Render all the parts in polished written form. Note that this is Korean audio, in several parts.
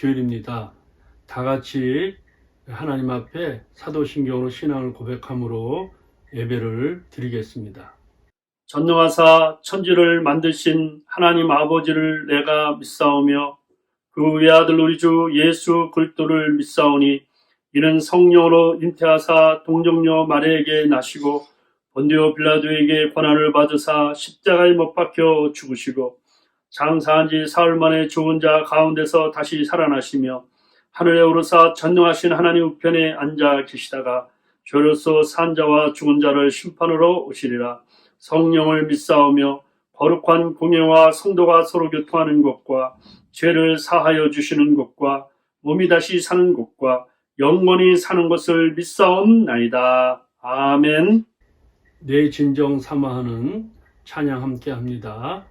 주일입니다. 다 같이 하나님 앞에 사도신경으로 신앙을 고백함으로 예배를 드리겠습니다. 전능하사 천지를 만드신 하나님 아버지를 내가 믿사오며 그 외아들 우리 주 예수 그리스도를 믿사오니 이는 성령으로 잉태하사 동정녀 마리아에게 나시고 본디오 빌라도에게 고난을 받으사 십자가에 못 박혀 죽으시고 장사한 지 사흘 만에 죽은 자 가운데서 다시 살아나시며 하늘에 오르사 전능하신 하나님 우편에 앉아 계시다가 죄로서 산 자와 죽은 자를 심판으로 오시리라. 성령을 믿사오며 거룩한 공예와 성도가 서로 교통하는 것과 죄를 사하여 주시는 것과 몸이 다시 사는 것과 영원히 사는 것을 믿사옵나이다. 아멘. 내 진정 사모하는 찬양 함께 합니다.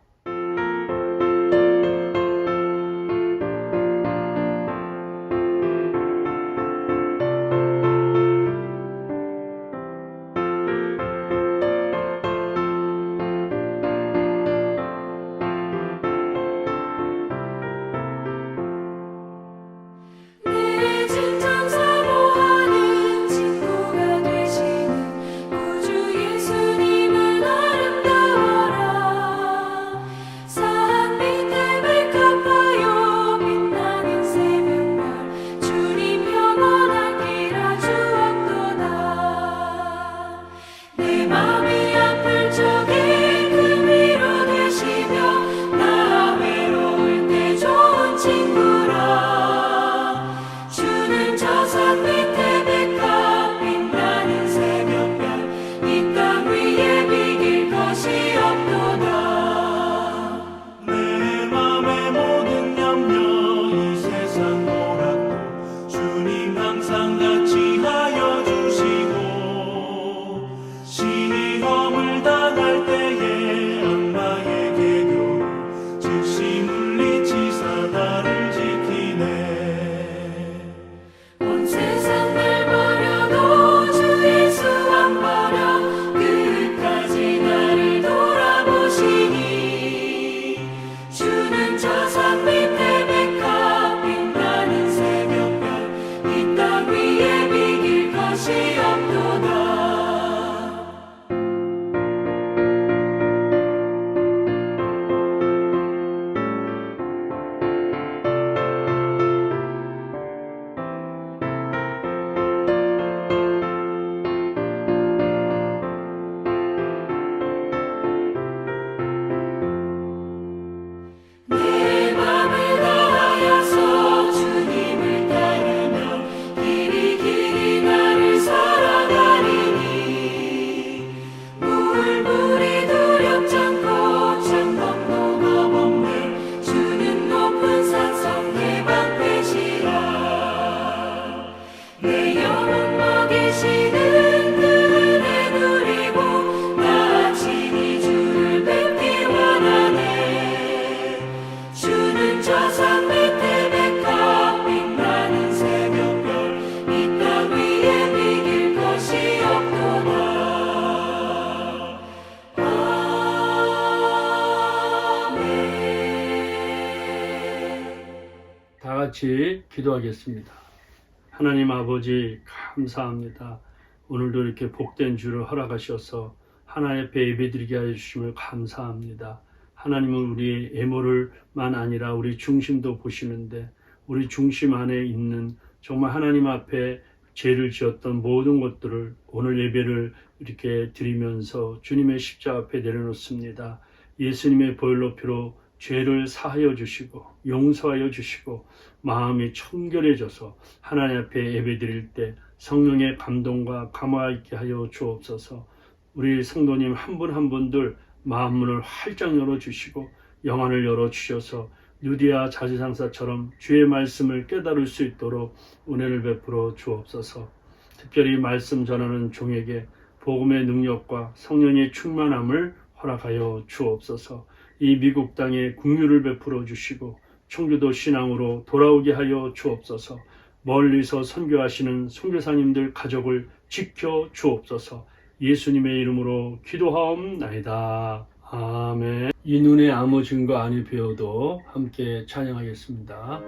다 같이 기도하겠습니다. 하나님 아버지 감사합니다. 오늘도 이렇게 복된 주를 허락하셔서 하나님 앞에 예배드리게 하여 주심을 감사합니다. 하나님은 우리의 애모를만 아니라 우리 중심도 보시는데 우리 중심 안에 있는 정말 하나님 앞에 죄를 지었던 모든 것들을 오늘 예배를 이렇게 드리면서 주님의 십자가 앞에 내려놓습니다. 예수님의 보혈로 피로 죄를 사하여 주시고 용서하여 주시고 마음이 청결해져서 하나님 앞에 예배드릴 때 성령의 감동과 감화 있게 하여 주옵소서. 우리 성도님 한 분 한 분들 마음문을 활짝 열어주시고 영안을 열어주셔서 유디아 자지상사처럼 주의 말씀을 깨달을 수 있도록 은혜를 베풀어 주옵소서. 특별히 말씀 전하는 종에게 복음의 능력과 성령의 충만함을 허락하여 주옵소서. 이 미국 땅에 긍휼을 베풀어 주시고 청교도 신앙으로 돌아오게 하여 주옵소서. 멀리서 선교하시는 선교사님들 가족을 지켜 주옵소서. 예수님의 이름으로 기도하옵나이다. 아멘. 이 눈에 아무 증거 아니 배워도 함께 찬양하겠습니다.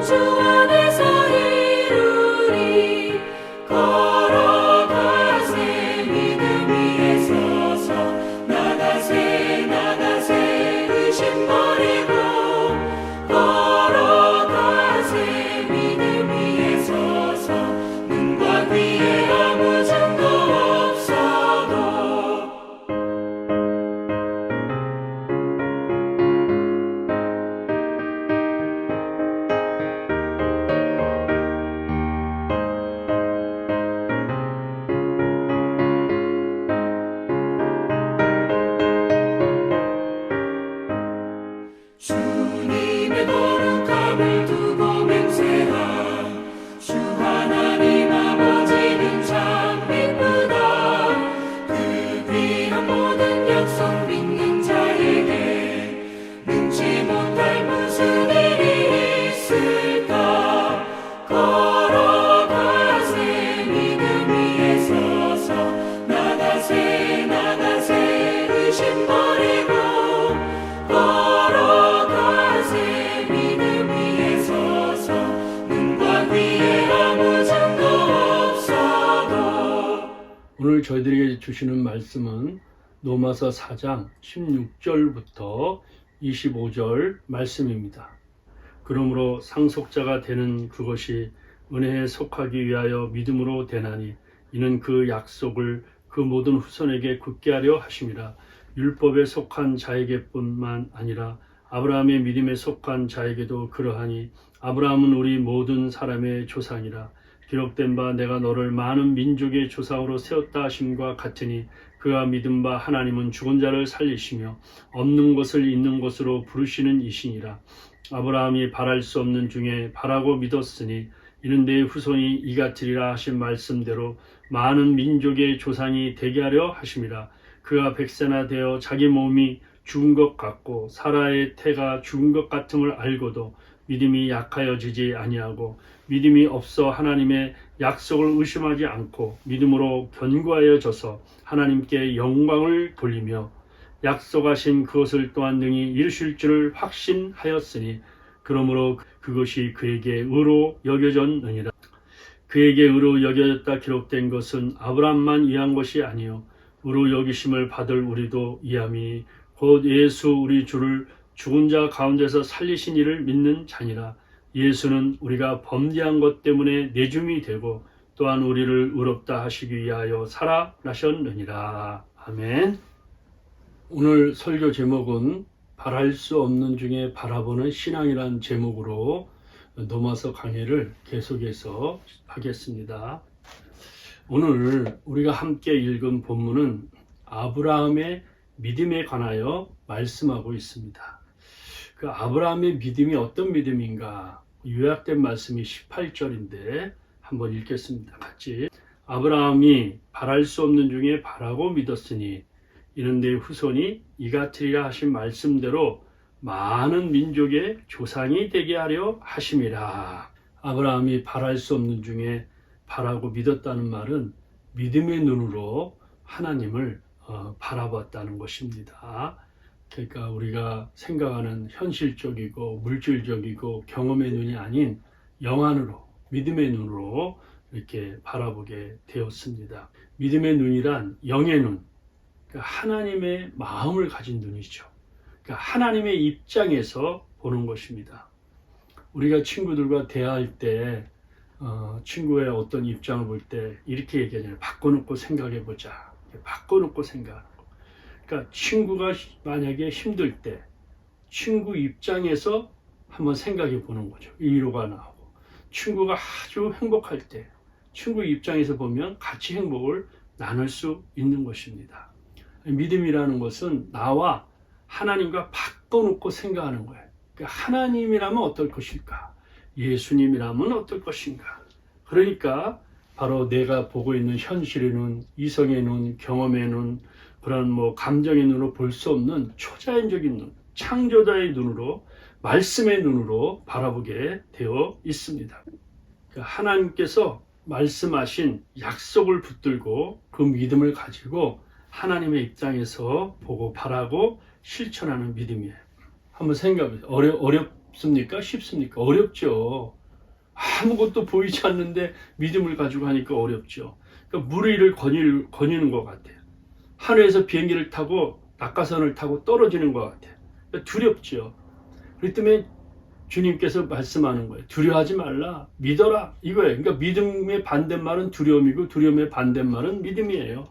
주 안에서 이루리. 걸어가세 믿음 위에 서서 나가세 나가세 의심 버리고 걸어가세 믿음 위에 서서 눈과 귀에 아무 증거 없어도 주님의 거룩함을 두고 맹세하. 주 하나님 아버지는 참 이쁘다. 그 귀한 모든 약속 믿는 자에게 능치 못할 무슨 일이 있을까. 걸어가세 믿음 위에 서서 나가세 나가세 의심 버리고 걸어가세 믿음 위에 서서 눈과 귀에 아무 증거 없어도. 오늘 저희들에게 주시는 말씀은 로마서 4장 16절부터 25절 말씀입니다. 그러므로 상속자가 되는 그것이 은혜에 속하기 위하여 믿음으로 되나니 이는 그 약속을 그 모든 후손에게 굳게 하려 하심이라. 율법에 속한 자에게뿐만 아니라 아브라함의 믿음에 속한 자에게도 그러하니 아브라함은 우리 모든 사람의 조상이라. 기록된 바 내가 너를 많은 민족의 조상으로 세웠다 하심과 같으니 그가 믿은 바 하나님은 죽은 자를 살리시며 없는 것을 있는 것으로 부르시는 이시니라. 아브라함이 바랄 수 없는 중에 바라고 믿었으니 이는 내 후손이 이같으리라 하신 말씀대로 많은 민족의 조상이 되게 하려 하심이라. 그가 백세나 되어 자기 몸이 죽은 것 같고 사라의 태가 죽은 것 같음을 알고도 믿음이 약하여지지 아니하고 믿음이 없어 하나님의 약속을 의심하지 않고 믿음으로 견고하여져서 하나님께 영광을 돌리며 약속하신 그것을 또한 능히 이루실 줄을 확신하였으니 그러므로 그것이 그에게 의로 여겨졌느니라. 그에게 의로 여겨졌다 기록된 것은 아브라함만 위한 것이 아니요 의로 여기심을 받을 우리도 이함이 곧 예수 우리 주를 죽은 자 가운데서 살리신 이를 믿는 자니라. 예수는 우리가 범죄한 것 때문에 내줌이 되고 또한 우리를 의롭다 하시기 위하여 살아나셨느니라. 아멘. 오늘 설교 제목은 바랄 수 없는 중에 바라보는 신앙이란 제목으로 로마서 강해를 계속해서 하겠습니다. 오늘 우리가 함께 읽은 본문은 아브라함의 믿음에 관하여 말씀하고 있습니다. 그 아브라함의 믿음이 어떤 믿음인가? 요약된 말씀이 18절인데 한번 읽겠습니다. 같이. 아브라함이 바랄 수 없는 중에 바라고 믿었으니 이는 내 후손이 이같으리라 하신 말씀대로 많은 민족의 조상이 되게 하려 하심이라. 아브라함이 바랄 수 없는 중에 바라고 믿었다는 말은 믿음의 눈으로 하나님을 바라봤다는 것입니다. 그러니까 우리가 생각하는 현실적이고 물질적이고 경험의 눈이 아닌 영안으로 믿음의 눈으로 이렇게 바라보게 되었습니다. 믿음의 눈이란 영의 눈, 그러니까 하나님의 마음을 가진 눈이죠. 그러니까 하나님의 입장에서 보는 것입니다. 우리가 친구들과 대화할 때 친구의 어떤 입장을 볼 때 이렇게 얘기하잖아요. 바꿔놓고 생각해보자. 바꿔놓고 생각하는 거. 그러니까 친구가 만약에 힘들 때 친구 입장에서 한번 생각해 보는 거죠. 위로가 나오고 친구가 아주 행복할 때 친구 입장에서 보면 같이 행복을 나눌 수 있는 것입니다. 믿음이라는 것은 나와 하나님과 바꿔놓고 생각하는 거예요. 그러니까 하나님이라면 어떨 것일까? 예수님이라면 어떨 것인가? 그러니까 바로 내가 보고 있는 현실의 눈, 이성의 눈, 경험의 눈, 그런 감정의 눈으로 볼 수 없는 초자연적인 눈, 창조자의 눈으로, 말씀의 눈으로 바라보게 되어 있습니다. 그러니까 하나님께서 말씀하신 약속을 붙들고 그 믿음을 가지고 하나님의 입장에서 보고 바라고 실천하는 믿음이에요. 한번 생각해보세요. 어렵습니까? 쉽습니까? 어렵죠. 아무것도 보이지 않는데 믿음을 가지고 하니까 어렵죠. 그러니까 물 위를 거니는 것 같아요. 하늘에서 비행기를 타고 낙하산을 타고 떨어지는 것 같아요. 그러니까 두렵죠. 그렇기 때문에 주님께서 말씀하는 거예요. 두려워하지 말라. 믿어라. 이거예요. 그러니까 믿음의 반대말은 두려움이고 두려움의 반대말은 믿음이에요.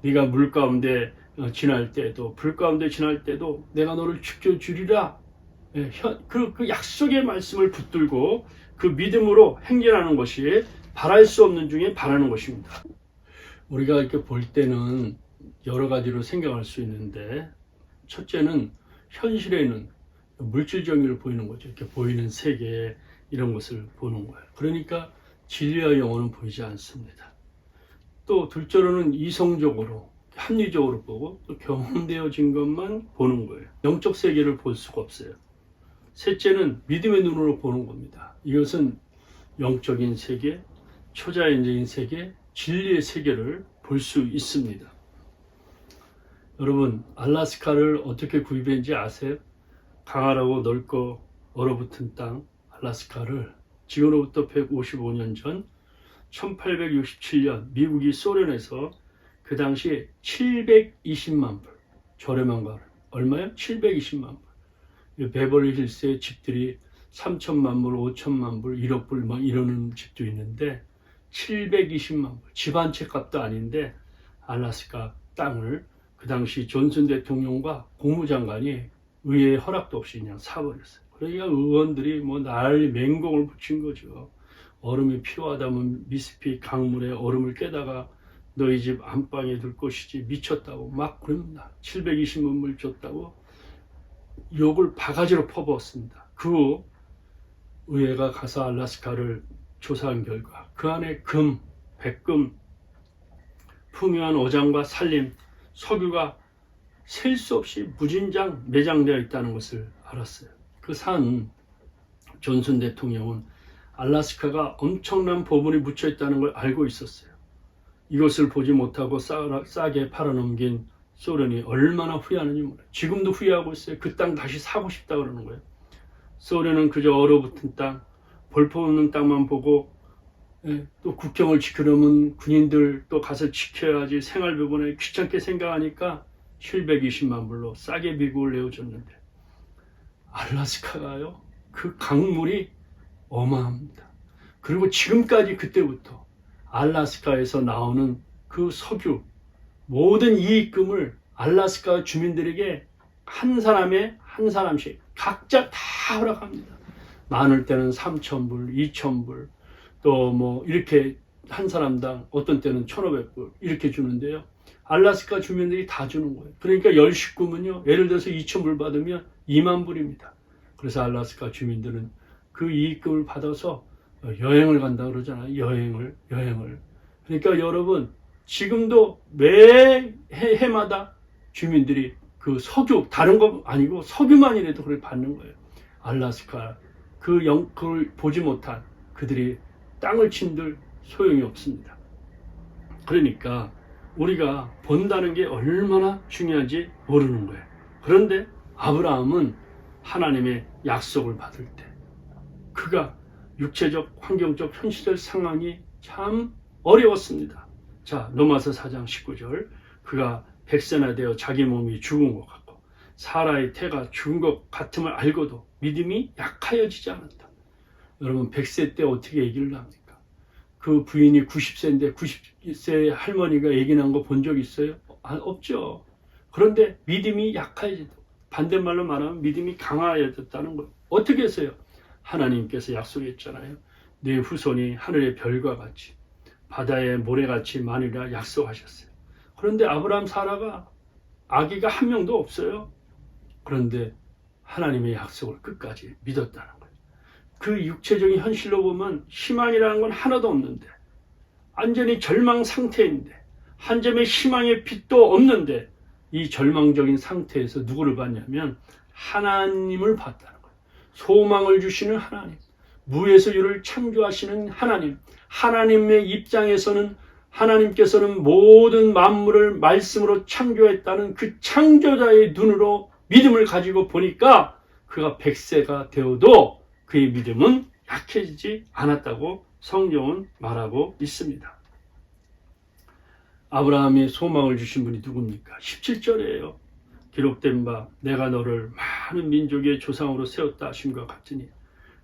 네가 물 가운데 지날 때도 불 가운데 지날 때도 내가 너를 지켜주리라. 그 약속의 말씀을 붙들고 그 믿음으로 행진하는 것이 바랄 수 없는 중에 바라는 것입니다. 우리가 이렇게 볼 때는 여러 가지로 생각할 수 있는데, 첫째는 현실에는 물질 정의를 보이는 거죠. 이렇게 보이는 세계, 이런 것을 보는 거예요. 그러니까 진리와 영혼은 보이지 않습니다. 또 둘째로는 이성적으로, 합리적으로 보고 또 경험되어진 것만 보는 거예요. 영적 세계를 볼 수가 없어요. 셋째는 믿음의 눈으로 보는 겁니다. 이것은 영적인 세계, 초자연적인 세계, 진리의 세계를 볼 수 있습니다. 여러분, 알래스카를 어떻게 구입했는지 아세요? 강하고 넓고 얼어붙은 땅 알래스카를 지금으로부터 155년 전 1867년 미국이 소련에서 그 당시 720만 불, 저렴한 거 얼마요? 720만 불. 베벌리 힐스의 집들이 3천만 불, 5천만 불, 1억 불 막 이러는 집도 있는데 720만 불, 집 한 채 값도 아닌데 알래스카 땅을 그 당시 존슨 대통령과 국무장관이 의회의 허락도 없이 그냥 사버렸어요. 그러니까 의원들이 뭐 난리 맹공을 붙인 거죠. 얼음이 필요하다면 미시시피 강물에 얼음을 깨다가 너희 집 안방에 둘 것이지 미쳤다고 막 그럽니다. 720만 불 줬다고 욕을 바가지로 퍼부었습니다. 그 후 의회가 가서 알래스카를 조사한 결과 그 안에 금, 백금, 풍요한 어장과 산림, 석유가 셀 수 없이 무진장 매장되어 있다는 것을 알았어요. 그 산 존슨 대통령은 알래스카가 엄청난 보물이 묻혀 있다는 걸 알고 있었어요. 이것을 보지 못하고 싸게 팔아넘긴 소련이 얼마나 후회하는지 몰라요. 지금도 후회하고 있어요. 그 땅 다시 사고 싶다 그러는 거예요. 소련은 그저 얼어붙은 땅, 볼품없는 땅만 보고 또 국경을 지키려면 군인들 또 가서 지켜야지 생활비번에 귀찮게 생각하니까 720만 불로 싸게 미국을 내어줬는데 알래스카가요, 그 강물이 어마합니다. 그리고 지금까지 그때부터 알래스카에서 나오는 그 석유 모든 이익금을 알래스카 주민들에게 한 사람씩 각자 다 허락합니다. 많을 때는 3,000불, 2,000불, 또 뭐 이렇게 한 사람당 어떤 때는 1,500불 이렇게 주는데요. 알래스카 주민들이 다 주는 거예요. 그러니까 10식구면요, 예를 들어서 2,000불 받으면 2만 불입니다. 그래서 알래스카 주민들은 그 이익금을 받아서 여행을 간다 그러잖아요. 여행을. 그러니까 여러분, 지금도 매 해마다 주민들이 그 석유, 다른 거 아니고 석유만이라도 그걸 받는 거예요. 알래스카 그걸 보지 못한 그들이 땅을 친들 소용이 없습니다. 그러니까 우리가 본다는 게 얼마나 중요한지 모르는 거예요. 그런데 아브라함은 하나님의 약속을 받을 때 그가 육체적, 환경적, 현실적 상황이 참 어려웠습니다. 자, 로마서 4장 19절, 그가 100세나 되어 자기 몸이 죽은 것 같고 사라의 태가 죽은 것 같음을 알고도 믿음이 약하여지지 않았다. 여러분, 100세 때 어떻게 얘기를 합니까? 그 부인이 90세인데 90세 할머니가 얘기 난 거 본 적 있어요? 없죠. 그런데 믿음이 약해졌다. 반대말로 말하면 믿음이 강화해졌다는 거예요. 어떻게 했어요? 하나님께서 약속했잖아요. 네 후손이 하늘의 별과 같이 바다의 모래같이 많으리라 약속하셨어요. 그런데 아브라함 사라가 아기가 한 명도 없어요. 그런데 하나님의 약속을 끝까지 믿었다는 거예요. 그 육체적인 현실로 보면 희망이라는 건 하나도 없는데, 완전히 절망 상태인데, 한 점의 희망의 빛도 없는데, 이 절망적인 상태에서 누구를 봤냐면 하나님을 봤다는 거예요. 소망을 주시는 하나님, 무에서 유를 창조하시는 하나님, 하나님의 입장에서는 하나님께서는 모든 만물을 말씀으로 창조했다는 그 창조자의 눈으로 믿음을 가지고 보니까 그가 100세가 되어도 그의 믿음은 약해지지 않았다고 성경은 말하고 있습니다. 아브라함이 소망을 주신 분이 누굽니까? 17절이에요. 기록된 바 내가 너를 많은 민족의 조상으로 세웠다 하심과 같으니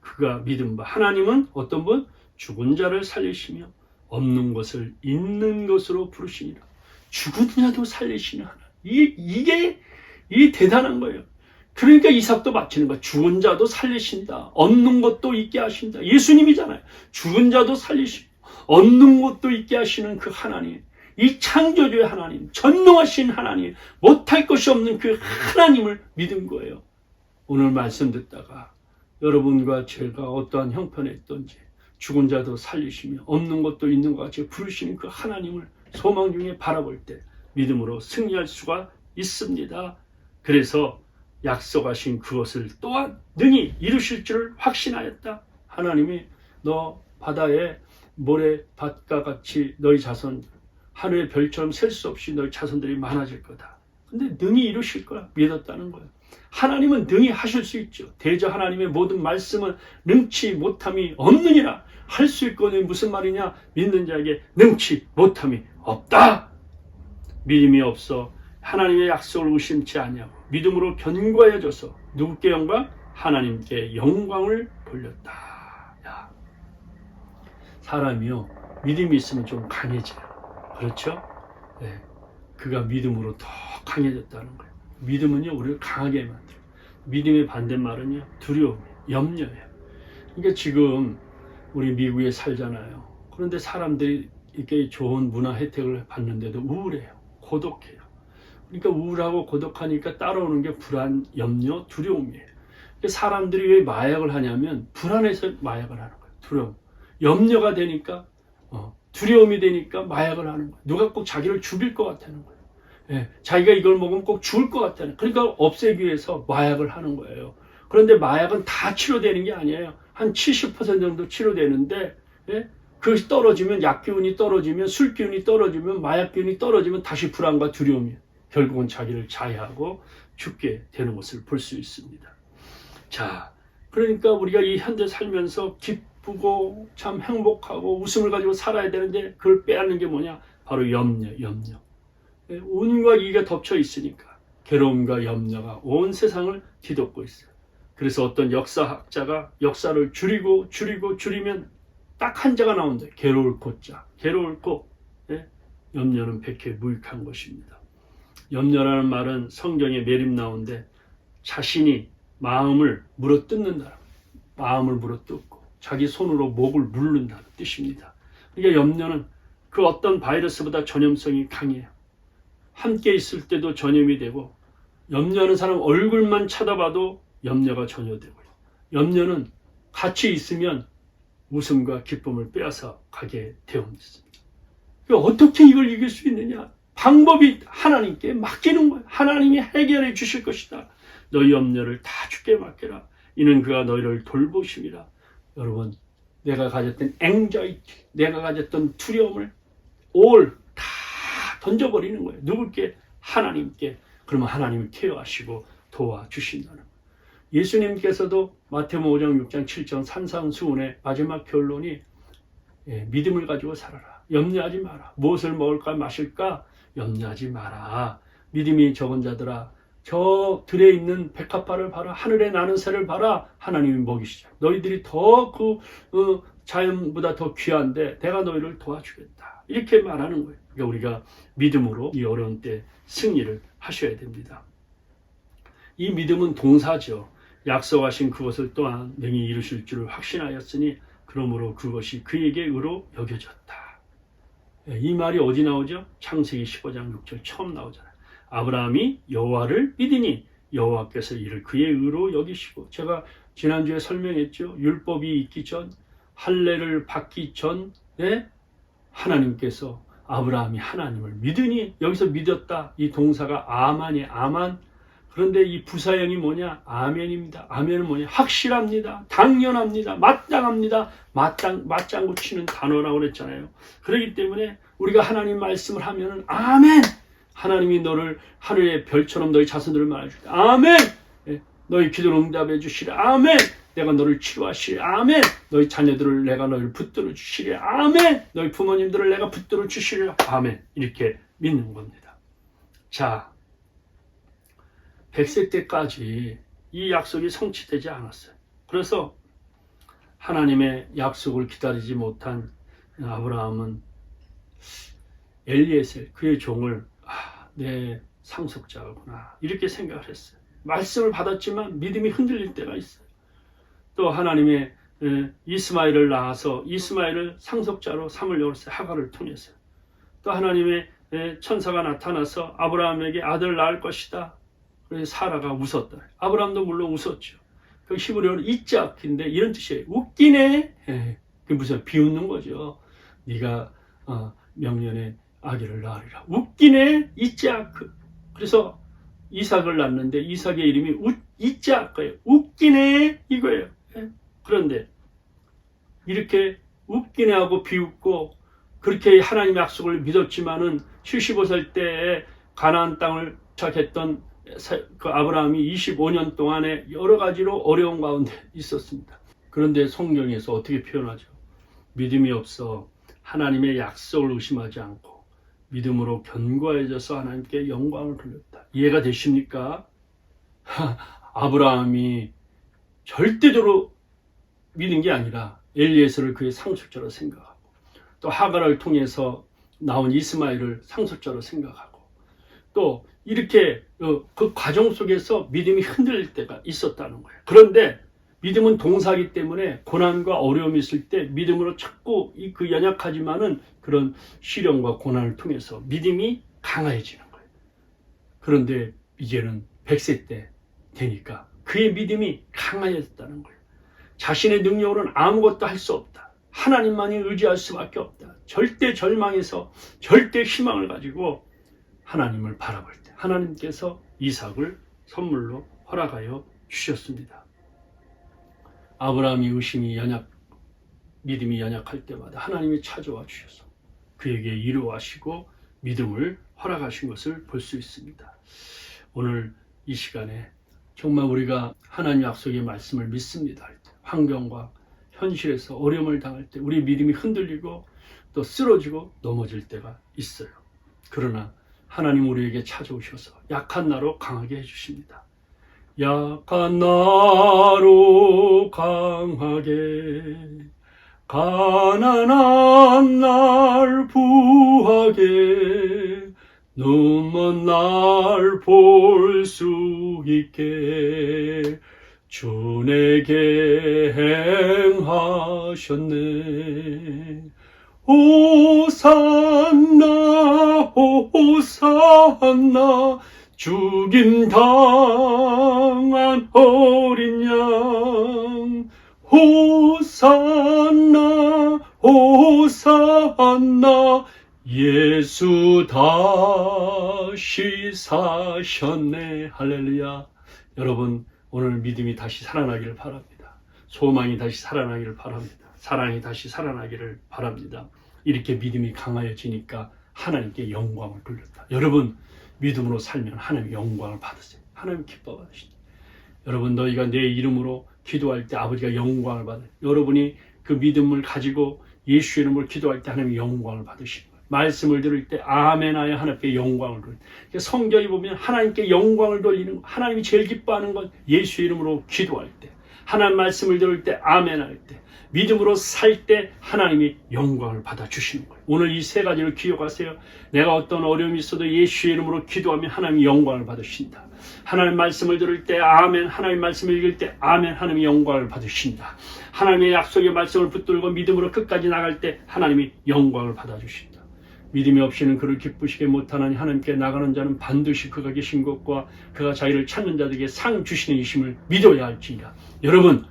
그가 믿은 바 하나님은 어떤 분? 죽은 자를 살리시며 없는 것을 있는 것으로 부르시니라. 죽은 자도 살리시는 하나님. 이게 대단한 거예요. 그러니까 이삭도 바치는 거야. 죽은 자도 살리신다. 없는 것도 있게 하신다. 예수님이잖아요. 죽은 자도 살리시고 없는 것도 있게 하시는 그 하나님. 이 창조주의 하나님, 전능하신 하나님, 못할 것이 없는 그 하나님을 믿은 거예요. 오늘 말씀 듣다가 여러분과 제가 어떠한 형편에 있든지 죽은 자도 살리시며 없는 것도 있는 것 같이 부르시는 그 하나님을 소망 중에 바라볼 때 믿음으로 승리할 수가 있습니다. 그래서 약속하신 그것을 또한 능히 이루실 줄을 확신하였다. 하나님이 너 바다에 모래밭과 같이 너희 자손 하늘의 별처럼 셀 수 없이 너희 자손들이 많아질 거다. 근데 능히 이루실 거야. 믿었다는 거예요. 하나님은 능히 하실 수 있죠. 대저 하나님의 모든 말씀은 능치 못함이 없느니라. 할 수 있거든. 무슨 말이냐? 믿는 자에게 능치 못함이 없다. 믿음이 없어 하나님의 약속을 의심치 아니하고 믿음으로 견고해져서 누구께 영광? 하나님께 영광을 돌렸다. 야. 사람이요 믿음이 있으면 좀 강해져요. 그렇죠? 네. 그가 믿음으로 더 강해졌다는 거예요. 믿음은요 우리를 강하게 만들어요. 믿음의 반대말은요 두려움이에요. 염려예요. 그러니까 지금 우리 미국에 살잖아요. 그런데 사람들이 이렇게 좋은 문화 혜택을 받는데도 우울해요. 고독해요. 그러니까 우울하고 고독하니까 따라오는 게 불안, 염려, 두려움이에요. 그러니까 사람들이 왜 마약을 하냐면 불안해서 마약을 하는 거예요. 두려움. 염려가 되니까 두려움이 되니까 마약을 하는 거예요. 누가 꼭 자기를 죽일 것 같다는 거예요. 예, 자기가 이걸 먹으면 꼭 죽을 것 같다는. 그러니까 없애기 위해서 마약을 하는 거예요. 그런데 마약은 다 치료되는 게 아니에요. 한 70% 정도 치료되는데 예? 그것이 떨어지면 약기운이 떨어지면 술기운이 떨어지면 마약기운이 떨어지면 다시 불안과 두려움이 결국은 자기를 자해하고 죽게 되는 것을 볼 수 있습니다. 자, 그러니까 우리가 이 현재 살면서 기쁘고 참 행복하고 웃음을 가지고 살아야 되는데 그걸 빼앗는 게 뭐냐? 바로 염려. 운과 이가 덮쳐 있으니까 괴로움과 염려가 온 세상을 뒤덮고 있어요. 그래서 어떤 역사학자가 역사를 줄이면 딱 한자가 나온다. 괴로울 고자. 괴로울 고. 예? 염려는 백해 무익한 것입니다. 염려라는 말은 성경에 매립 나오는데 자신이 마음을 물어뜯는다. 마음을 물어뜯고 자기 손으로 목을 누른다는 뜻입니다. 그러니까 염려는 그 어떤 바이러스보다 전염성이 강해요. 함께 있을 때도 전염이 되고 염려하는 사람 얼굴만 쳐다봐도 염려가 전염되고요. 염려는 같이 있으면 웃음과 기쁨을 빼앗아 가게 되었습니다. 그러니까 어떻게 이걸 이길 수 있느냐? 방법이 하나님께 맡기는 거예요. 하나님이 해결해 주실 것이다. 너희 염려를 다 주께 맡겨라. 이는 그가 너희를 돌보심이라. 여러분, 내가 가졌던 anxiety, 내가 가졌던 두려움을 다 던져버리는 거예요. 누굴게? 하나님께. 그러면 하나님을 케어하시고 도와주신다는 거예요. 예수님께서도 마태복음 5장, 6장, 7장 산상수훈의 마지막 결론이 믿음을 가지고 살아라. 염려하지 마라. 무엇을 먹을까 마실까? 염려하지 마라. 믿음이 적은 자들아, 저 들에 있는 백합화를 봐라. 하늘에 나는 새를 봐라. 하나님이 먹이시죠. 너희들이 더 자연보다 더 귀한데 내가 너희를 도와주겠다. 이렇게 말하는 거예요. 그러니까 우리가 믿음으로 이 어려운 때 승리를 하셔야 됩니다. 이 믿음은 동사죠. 약속하신 그것을 또한 능히 이루실 줄을 확신하였으니 그러므로 그것이 그에게 의로 여겨졌다. 이 말이 어디 나오죠? 창세기 15장 6절 처음 나오잖아요. 아브라함이 여호와를 믿으니 여호와께서 이를 그의 의로 여기시고, 제가 지난주에 설명했죠. 율법이 있기 전, 할례를 받기 전에 하나님께서 아브라함이 하나님을 믿으니, 여기서 믿었다. 이 동사가 아만이 아만. 그런데 이 부사형이 뭐냐? 아멘입니다. 아멘은 뭐냐? 확실합니다. 당연합니다. 마땅합니다. 맞장구 치는 단어라고 그랬잖아요. 그렇기 때문에 우리가 하나님 말씀을 하면은 아멘! 하나님이 너를 하늘의 별처럼 너희 자손들을 말해줄게. 아멘! 너희 기도를 응답해 주시리. 아멘. 내가 너를 치료하시리. 아멘. 너희 자녀들을 내가 너희를 붙들어 주시리. 아멘. 너희 부모님들을 내가 붙들어 주시리. 아멘. 이렇게 믿는 겁니다. 자, 100세 때까지 이 약속이 성취되지 않았어요. 그래서 하나님의 약속을 기다리지 못한 아브라함은 엘리에셀 그의 종을 내 상속자구나 이렇게 생각을 했어요. 말씀을 받았지만 믿음이 흔들릴 때가 있어요. 또 하나님의 이스마엘을 낳아서 이스마엘을 상속자로 삼으려고 했어요. 하갈을 통해서. 또 하나님의 천사가 나타나서 아브라함에게 아들을 낳을 것이다. 그래서 사라가 웃었다. 아브라함도 물론 웃었죠. 그 히브리어로 이짝인데 이런 뜻이에요. 웃기네. 그게 무슨 비웃는 거죠. 네가 명년에 아기를 낳으리라. 웃기네. 이짝. 그래서 이삭을 낳는데 이삭의 이름이 이짝 거예요. 웃기네 이거예요. 그런데 이렇게 웃기네 하고 비웃고 그렇게 하나님의 약속을 믿었지만은 75살 때에 가나안 땅을 도착했던 그 아브라함이 25년 동안에 여러 가지로 어려운 가운데 있었습니다. 그런데 성경에서 어떻게 표현하죠? 믿음이 없어 하나님의 약속을 의심하지 않고 믿음으로 견고해져서 하나님께 영광을 돌렸다. 이해가 되십니까? 아브라함이 절대적으로 믿은 게 아니라 엘리에셀을 그의 상속자로 생각하고 또 하갈을 통해서 나온 이스마엘을 상속자로 생각하고 또 이렇게 그 과정 속에서 믿음이 흔들릴 때가 있었다는 거예요. 그런데 믿음은 동사이기 때문에 고난과 어려움이 있을 때 믿음으로 자꾸 그 연약하지만은 그런 시련과 고난을 통해서 믿음이 강해지는 거예요. 그런데 이제는 100세 때 되니까 그의 믿음이 강해졌다는 거예요. 자신의 능력으로는 아무것도 할 수 없다. 하나님만이 의지할 수밖에 없다. 절대 절망에서 절대 희망을 가지고 하나님을 바라볼 때 하나님께서 이삭을 선물로 허락하여 주셨습니다. 아브라함이 믿음이 연약할 때마다 하나님이 찾아와 주셔서 그에게 위로하시고 믿음을 허락하신 것을 볼 수 있습니다. 오늘 이 시간에 정말 우리가 하나님 약속의 말씀을 믿습니다 할 때, 환경과 현실에서 어려움을 당할 때 우리 믿음이 흔들리고 또 쓰러지고 넘어질 때가 있어요. 그러나 하나님 우리에게 찾아오셔서 약한 나로 강하게 해주십니다. 약한 나로 강하게 가난한 날 부하게 눈먼 날 볼 수 있게 주 내게 행하셨네. 호산나 호산나 죽임 당한 어린 양 호산나 호산나 예수 다시 사셨네. 할렐루야. 여러분 오늘 믿음이 다시 살아나기를 바랍니다. 소망이 다시 살아나기를 바랍니다. 사랑이 다시 살아나기를 바랍니다. 이렇게 믿음이 강하여지니까 하나님께 영광을 돌렸다. 여러분 믿음으로 살면 하나님의 영광을 받으세요. 하나님 기뻐 받으시다. 여러분 너희가 내 이름으로 기도할 때 아버지가 영광을 받아요. 여러분이 그 믿음을 가지고 예수 이름으로 기도할 때 하나님의 영광을 받으시는 거예요. 말씀을 들을 때 아멘 하여 하나님께 영광을 돌리는 거예요. 성경에 보면 하나님께 영광을 돌리는 거, 하나님이 제일 기뻐하는 건 예수 이름으로 기도할 때, 하나님 말씀을 들을 때 아멘 할 때, 믿음으로 살 때 하나님이 영광을 받아주시는 거예요. 오늘 이 세 가지를 기억하세요. 내가 어떤 어려움이 있어도 예수의 이름으로 기도하면 하나님이 영광을 받으신다. 하나님 말씀을 들을 때 아멘, 하나님 말씀을 읽을 때 아멘, 하나님이 영광을 받으신다. 하나님의 약속의 말씀을 붙들고 믿음으로 끝까지 나갈 때 하나님이 영광을 받아주신다. 믿음이 없이는 그를 기쁘시게 못하나니 하나님께 나가는 자는 반드시 그가 계신 것과 그가 자기를 찾는 자들에게 상 주시는 이심을 믿어야 할지니라. 여러분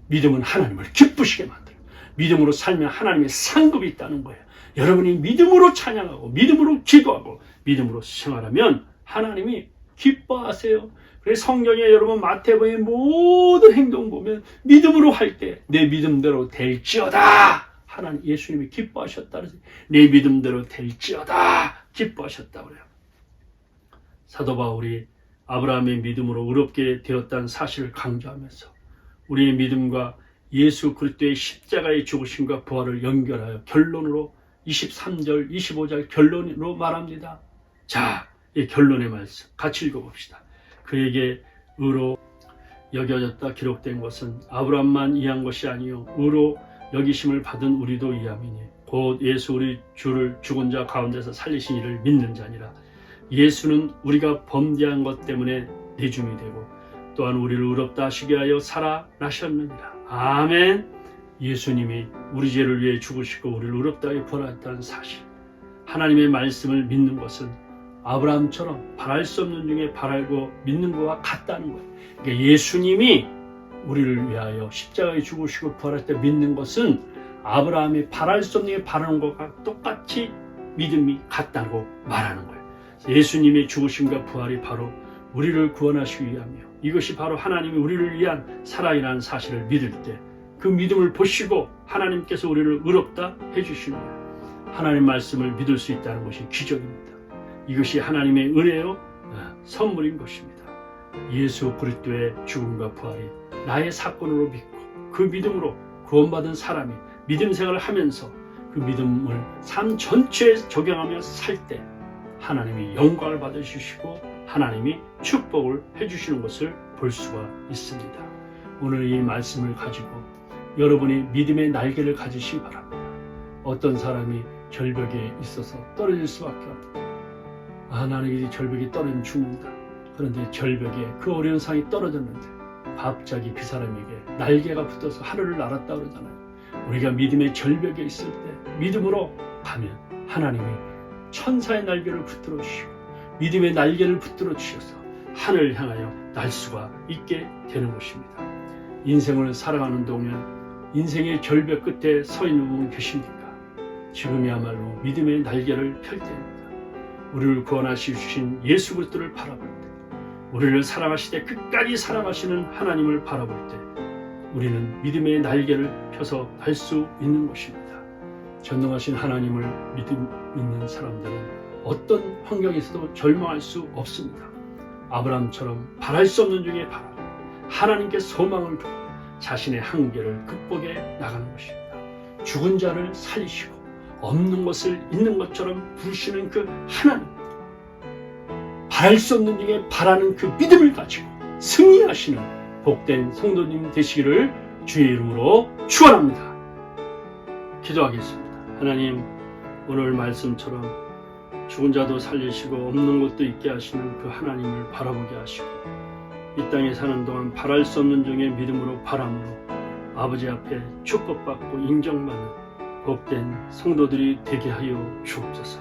믿음은 하나님을 기쁘시게 만들어요. 믿음으로 살면 하나님의 상급이 있다는 거예요. 여러분이 믿음으로 찬양하고 믿음으로 기도하고 믿음으로 생활하면 하나님이 기뻐하세요. 그래서 성경에 여러분 마태복음의 모든 행동 보면 믿음으로 할 때 내 믿음대로 될지어다. 하나님 예수님이 기뻐하셨다 그래서 내 믿음대로 될지어다 기뻐하셨다 그래요. 사도 바울이 아브라함의 믿음으로 의롭게 되었다는 사실을 강조하면서 우리의 믿음과 예수 그리스도의 십자가의 죽으심과 부활을 연결하여 결론으로 23절, 25절 결론으로 말합니다. 자, 이 결론의 말씀 같이 읽어봅시다. 그에게 의로 여겨졌다 기록된 것은 아브라함만 이해한 것이 아니요 의로 여기심을 받은 우리도 이함이니 곧 예수 우리 주를 죽은 자 가운데서 살리신 이를 믿는 자니라. 예수는 우리가 범죄한 것 때문에 내줌이 되고 또한 우리를 의롭다 하시게 하여 살아나셨느니라. 아멘. 예수님이 우리 죄를 위해 죽으시고 우리를 의롭다 하여 부활했다는 사실, 하나님의 말씀을 믿는 것은 아브라함처럼 바랄 수 없는 중에 바라고 믿는 것과 같다는 거예요. 그러니까 예수님이 우리를 위하여 십자가에 죽으시고 부활할 때 믿는 것은 아브라함이 바랄 수 없는 게 바라는 것과 똑같이 믿음이 같다고 말하는 거예요. 예수님의 죽으심과 부활이 바로 우리를 구원하시기 위함이요, 이것이 바로 하나님이 우리를 위한 살아있는 사실을 믿을 때 그 믿음을 보시고 하나님께서 우리를 의롭다 해주시는 거예요. 하나님 말씀을 믿을 수 있다는 것이 기적입니다. 이것이 하나님의 은혜요 선물인 것입니다. 예수 그리스도의 죽음과 부활이 나의 사건으로 믿고 그 믿음으로 구원받은 사람이 믿음 생활을 하면서 그 믿음을 삶 전체에 적용하며 살 때 하나님이 영광을 받아주시고 하나님이 축복을 해주시는 것을 볼 수가 있습니다. 오늘 이 말씀을 가지고 여러분이 믿음의 날개를 가지시기 바랍니다. 어떤 사람이 절벽에 있어서 떨어질 수밖에 없다. 나는 이 절벽에 떨어지면 죽는다. 그런데 절벽에 그 어려운 상이 떨어졌는데 갑자기 그 사람에게 날개가 붙어서 하늘을 날았다 그러잖아요. 우리가 믿음의 절벽에 있을 때 믿음으로 가면 하나님이 천사의 날개를 붙들어 주시고 믿음의 날개를 붙들어 주셔서 하늘을 향하여 날 수가 있게 되는 것입니다. 인생을 살아가는 동안 인생의 절벽 끝에 서 있는 분 계십니까? 지금이야말로 믿음의 날개를 펼 때입니다. 우리를 구원하시신 예수 그리스도를 바라볼 때, 우리를 사랑하시되 끝까지 사랑하시는 하나님을 바라볼 때 우리는 믿음의 날개를 펴서 날 수 있는 것입니다. 전능하신 하나님을 믿는 사람들은 어떤 환경에서도 절망할 수 없습니다. 아브라함처럼 바랄 수 없는 중에 바라고 하나님께 소망을 두고 자신의 한계를 극복해 나가는 것입니다. 죽은 자를 살리시고 없는 것을 있는 것처럼 부르시는 그 하나님, 바랄 수 없는 중에 바라는 그 믿음을 가지고 승리하시는 복된 성도님 되시기를 주의 이름으로 축원합니다. 기도하겠습니다. 하나님, 오늘 말씀처럼 죽은 자도 살리시고 없는 것도 있게 하시는 그 하나님을 바라보게 하시고 이 땅에 사는 동안 바랄 수 없는 중에 믿음으로 바람으로 아버지 앞에 축복받고 인정받는 복된 성도들이 되게 하여 주옵소서.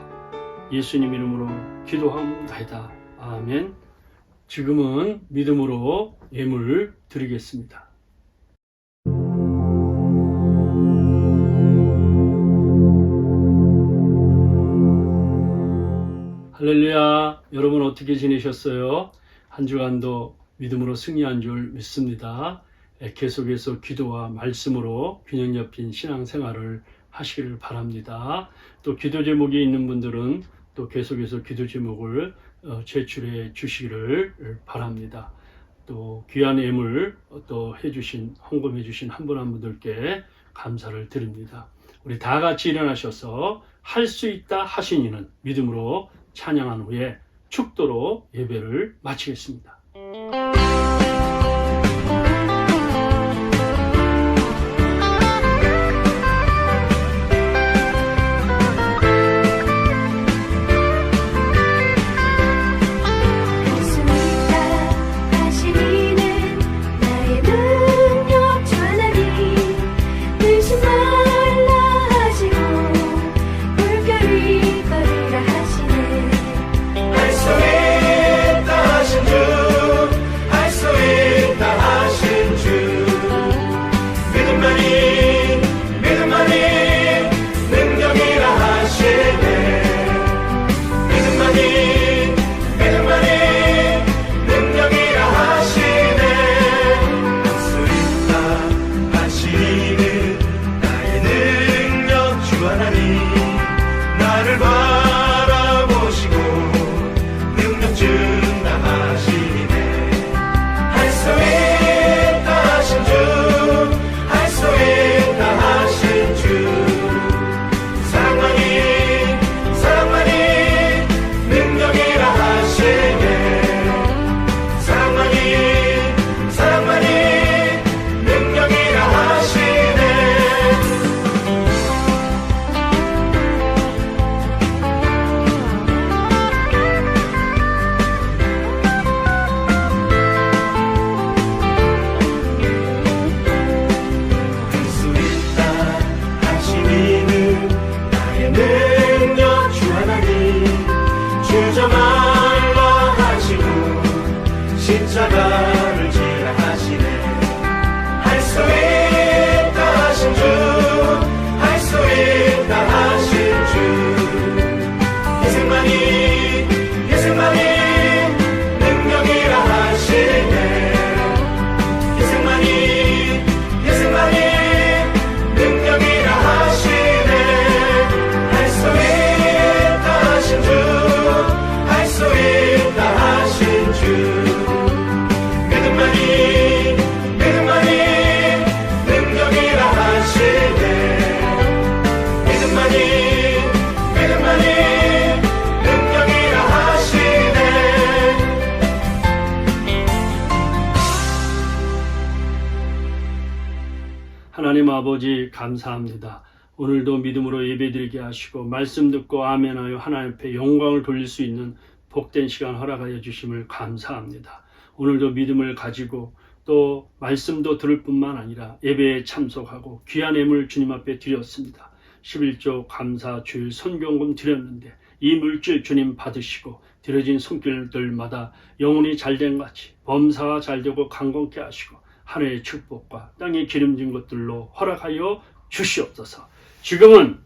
예수님 이름으로 기도하옵나이다. 아멘. 지금은 믿음으로 예물 드리겠습니다. 할렐루야. 여러분 어떻게 지내셨어요? 한 주간도 믿음으로 승리한 줄 믿습니다. 계속해서 기도와 말씀으로 균형 잡힌 신앙생활을 하시기를 바랍니다. 또 기도 제목이 있는 분들은 또 계속해서 기도 제목을 제출해 주시기를 바랍니다. 또 귀한 예물 또 해주신 헌금해 주신 한 분 한 분들께 감사를 드립니다. 우리 다 같이 일어나셔서 할 수 있다 하신 이는 믿음으로 찬양한 후에 축도로 예배를 마치겠습니다. 할 수 있다 하신 주 하나님 아버지 감사합니다. 오늘도 믿음으로 예배드리게 하시고 말씀 듣고 아멘하여 하나님 앞에 영광을 돌릴 수 있는 복된 시간 허락하여 주심을 감사합니다. 오늘도 믿음을 가지고 또 말씀도 들을 뿐만 아니라 예배에 참석하고 귀한 예물 주님 앞에 드렸습니다. 11조 감사 주일 선경금 드렸는데 이 물질 주님 받으시고 드려진 손길들마다 영혼이 잘된 같이 범사가 잘되고 강건케 하시고 하늘의 축복과 땅에 기름진 것들로 허락하여 주시옵소서. 지금은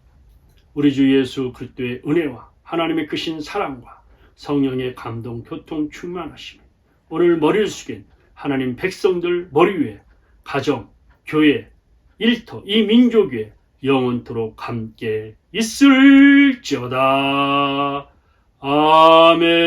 우리 주 예수 그리스도의 은혜와 하나님의 크신 사랑과 성령의 감동 교통 충만하심이 오늘 머리를 숙인 하나님 백성들 머리 위에 가정, 교회, 일터, 이 민족 위에 영원토록 함께 있을지어다. 아멘.